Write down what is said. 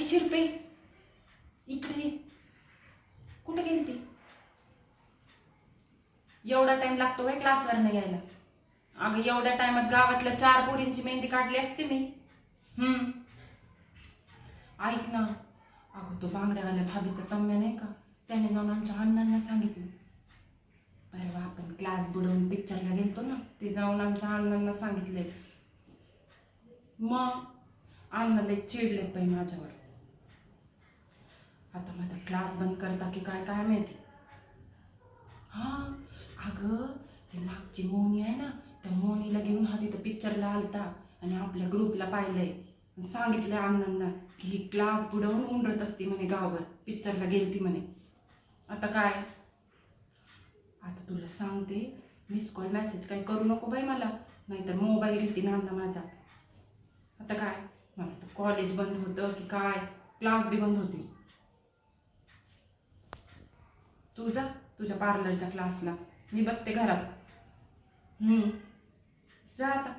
शिरपे, इकडे ये. कुठे गेली ती? एवढा टाइम लागतो व्हय क्लासवर नाही यायला? अगं एवढ्या टाइमात गावातल्या 4 पोरींची मेहंदी काढली असते मी. ऐक ना, अगं तो बांगड्यावाल्या भाभीचा तम्म्या नाही का, त्याने जाऊन आमच्या अण्णांना सांगितलं. परवा आपण क्लास बुडवून पिक्चरला गेलतो ना, ते जाऊन आमच्या अण्णांना सांगितले. मग अण्णाला चिडले पाहिजे माझ्यावर. आता माझा क्लास बंद करता की काय काय माहिती. अगं ती मागची मोनी आहे ना, त्या मोनीला घेऊन हा तिथं पिक्चरला आलता आणि आपल्या ग्रुपला पाहिलंय. सांगितलं अण्णांना की ही क्लास बुडवून उंडरत असते म्हणे, गावभर पिक्चरला गेलती म्हणे. आता काय? आता तुला सांगते, मिस कॉल मेसेज काय करू नको बाई मला, नाहीतर मोबाईल घेते ना अण्णा माझा. आता काय, माझं तर कॉलेज बंद होतं की काय, क्लास बी बंद होती. तू जा तुझ्या पार्लरच्या क्लासला, मी बसते घरात. जा आता.